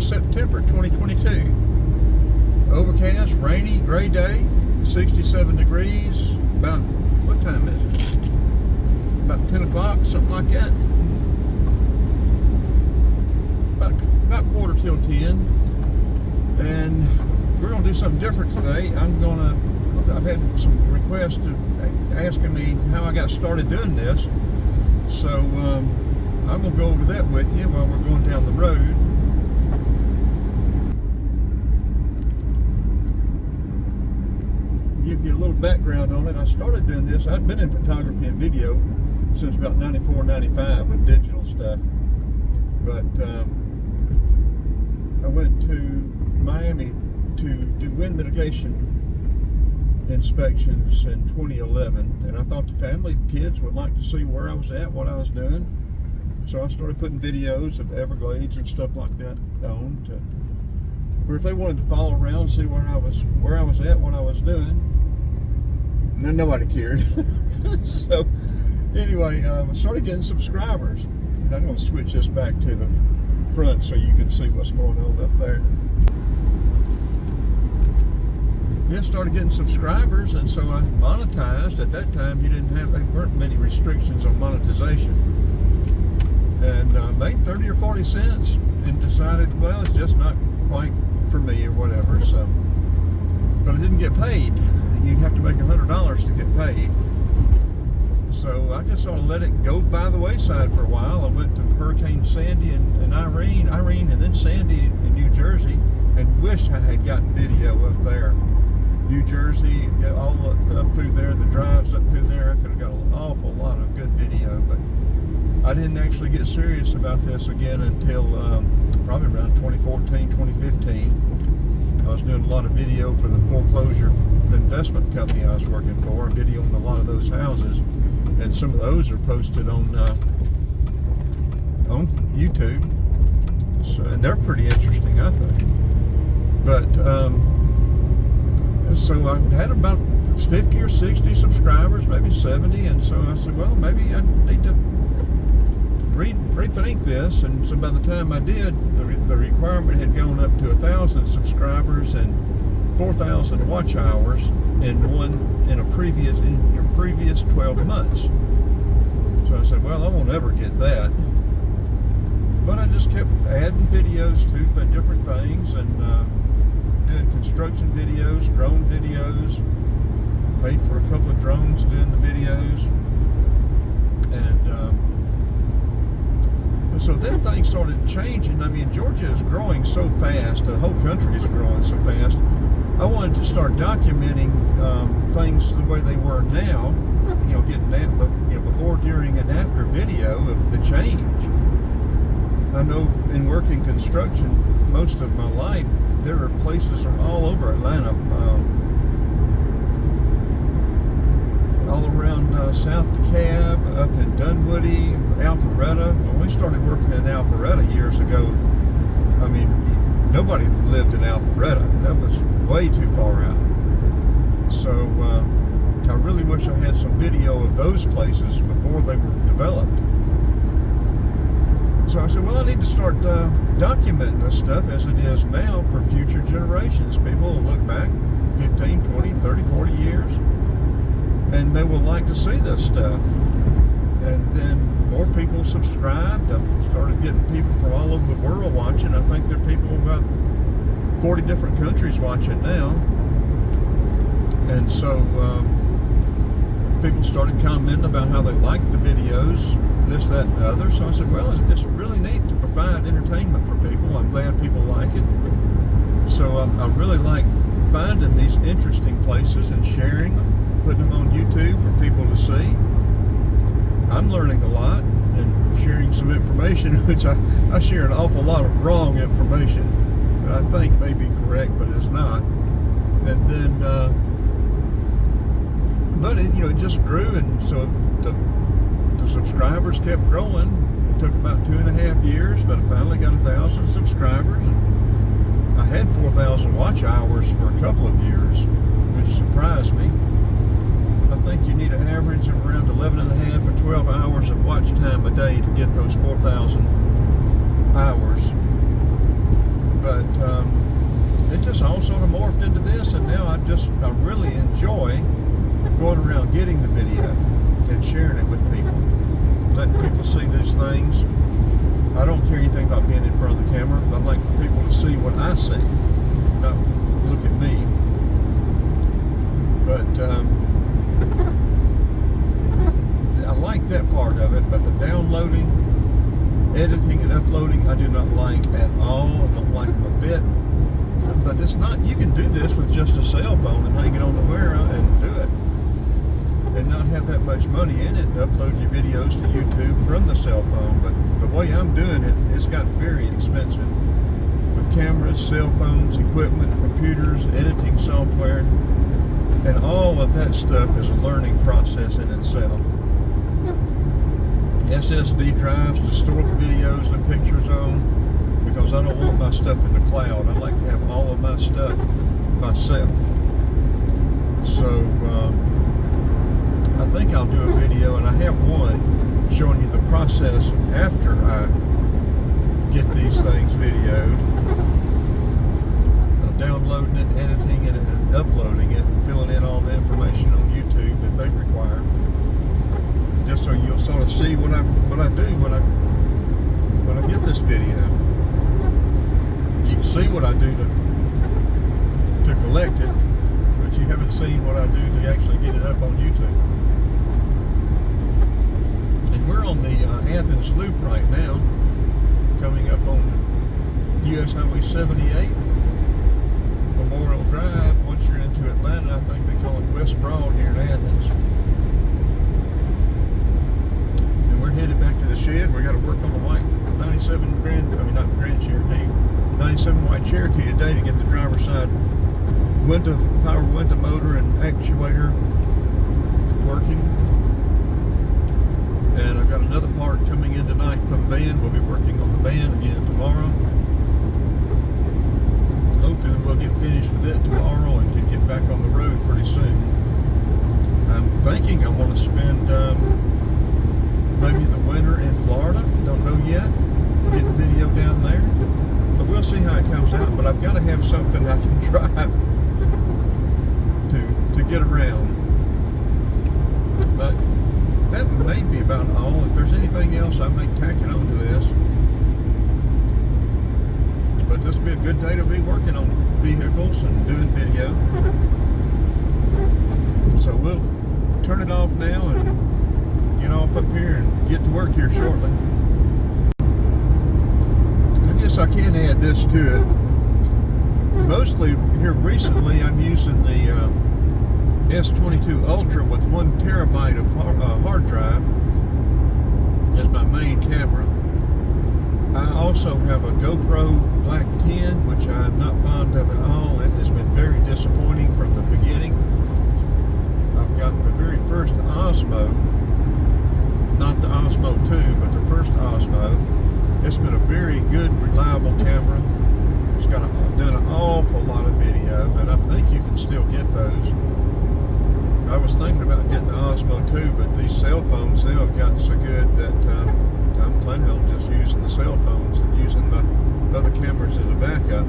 September 2022. Overcast, rainy, gray day, 67 degrees. About, what time is it? About 10 o'clock, something like that. About quarter till 10. And we're going to do something different today. I've had some requests asking me how I got started doing this. So I'm going to go over that with you while we're going down the road. Give you a little background on it. I started doing this. I'd been in photography and video since about 94, 95 with digital stuff. But I went to Miami to do wind mitigation inspections in 2011, and I thought the family, kids would like to see where I was at, what I was doing. So I started putting videos of Everglades and stuff like that on to where if they wanted to follow around and see where I was at, what I was doing. And nobody cared. So anyway, I started getting subscribers. And I'm going to switch this back to the front so you can see what's going on up there. Yeah, started getting subscribers, and so I monetized. At that time, there weren't many restrictions on monetization. And made 30 or 40 cents and decided, well, it's just not quite for me or whatever. So, but I didn't get paid. You have to make $100 to get paid. So I just sort of let it go by the wayside for a while. I went to Hurricane Sandy and Irene, and then Sandy in New Jersey, and wished I had gotten video up there. New Jersey, all up through there, the drives up through there, I could have got an awful lot of good video, but I didn't actually get serious about this again until probably around 2014, 2015. I was doing a lot of video for the foreclosure investment company I was working for, videoing a lot of those houses, and some of those are posted on YouTube. So, and they're pretty interesting, I think. But so I had about 50 or 60 subscribers, maybe 70, and so I said, well, maybe I need to rethink this. And so by the time I did, the requirement had gone up to 1,000 subscribers and 4,000 watch hours in your previous 12 months. So I said, well, I won't ever get that. But I just kept adding videos to the different things, and doing construction videos, drone videos, paid for a couple of drones doing the videos, and so then things started changing. I mean, Georgia is growing so fast, the whole country is growing so fast. I wanted to start documenting things the way they were now, getting that, before, during, and after video of the change. I know in working construction most of my life, there are places all over Atlanta, all around South DeKalb, up in Dunwoody, Alpharetta. When we started working in Alpharetta years ago, I mean, nobody lived in Alpharetta. That was way too far out. So I really wish I had some video of those places before they were developed. So I said, well, I need to start documenting this stuff as it is now for future generations. People will look back 15, 20, 30, 40 years, and they will like to see this stuff. And then more people subscribed. I've started getting people from all over the world watching. I think there are people in about 40 different countries watching now. And so people started commenting about how they liked the videos, this, that, and the other. So I said, well, it's really neat to provide entertainment for people. I'm glad people like it. So I really like finding these interesting places and sharing them, putting them on YouTube for people to see. I'm learning a lot and sharing some information, which I share an awful lot of wrong information that I think may be correct, but is not. And then, but it just grew, and so the subscribers kept growing. It took about 2.5 years, but I finally got 1,000 subscribers. And I had 4,000 watch hours for a couple of years, which surprised me. I think you need an average of around 11.5 or 12 hours of watch time a day to get those 4,000 hours. But it just all sort of morphed into this, and now I really enjoy going around getting the video and sharing it with people, letting people see these things. I don't care anything about being in front of the camera. I like for people to see what I see, not look at me. But I like that part of it, but the downloading, editing, and uploading, I do not like at all. I don't like them a bit. But it's not, you can do this with just a cell phone and hang it on the wire and do it. And not have that much money in it, and upload your videos to YouTube from the cell phone. But the way I'm doing it, it's gotten very expensive. With cameras, cell phones, equipment, computers, editing software, and all of that stuff is a learning process in itself. SSD drives to store the videos and pictures on, because I don't want my stuff in the cloud. I like to have all of my stuff myself. So I think I'll do a video, and I have one showing you the process after I get these things videoed, downloading it, editing it, and uploading it, and filling in all the information on YouTube that they require, just so you'll sort of see what I do when I get this video. You can see what I do to collect it, but you haven't seen what I do to actually get it up on YouTube. And we're on the Athens Loop right now, coming up on US Highway 78, Memorial Drive. Once you're into Atlanta, I think they call it West Broad here in Athens. And we're headed back to the shed. We got to work on the white 97 white Cherokee today to get the driver's side power window motor and actuator working. And I've got another part coming in tonight for the van. We'll be working on the van again tomorrow. Hopefully we'll get finished with it tomorrow and can get back on the road pretty soon. I'm thinking I want to spend maybe the winter in Florida. Don't know yet. Get a video down there. But we'll see how it comes out. But I've got to have something I can drive to get around. But that may be about all. If there's anything else, I may tack it onto this. But this will be a good day to be working on vehicles and doing video. So we'll turn it off now and get off up here and get to work here shortly. I guess I can add this to it. Mostly here recently, I'm using the S22 Ultra with 1 terabyte of hard drive as my main camera. I also have a GoPro Black 10, which I'm not fond of at all. It has been very disappointing from the beginning. I've got the very first Osmo, not the Osmo 2, but the first Osmo. It's been a very good, reliable camera. It's done an awful lot of video, and I think you can still get those. I was thinking about getting the Osmo 2, but these cell phones now have gotten so good that I'm planning on just using the cell phones and using my other cameras as a backup.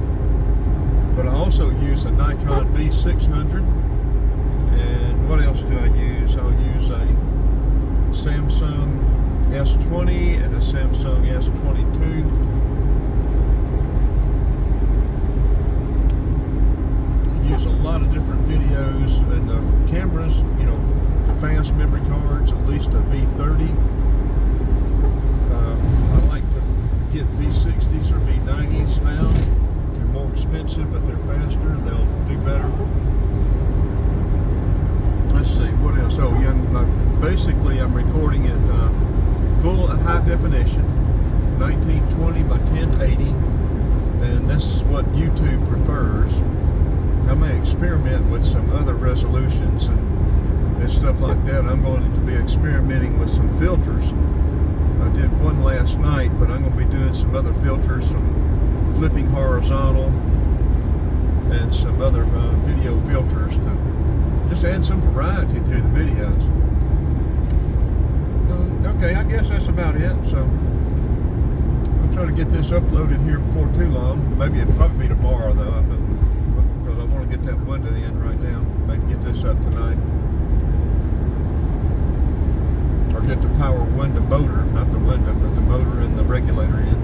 But I also use a Nikon B600. And what else do I use? I'll use a Samsung S20 and a Samsung S22. Use a lot of different videos, and the cameras, you know, the fast memory cards, at least a V30. I like to get V60s or V90s now. They're more expensive, but they're faster. They'll do better. Let's see, what else? Oh, yeah, basically I'm recording it full high definition, 1920 by 1080, and that's what YouTube prefers. I may experiment with some other resolutions and stuff like that. I'm going to be experimenting with some filters. I did one last night, but I'm going to be doing some other filters, some flipping horizontal and some other video filters to just add some variety through the videos. Okay, I guess that's about it. So I'll try to get this uploaded here before too long. Maybe it'll probably be tomorrow though, because I want to get that window in right now. Maybe get this up tonight. Or get the power window motor, not the window, but the motor and the regulator in.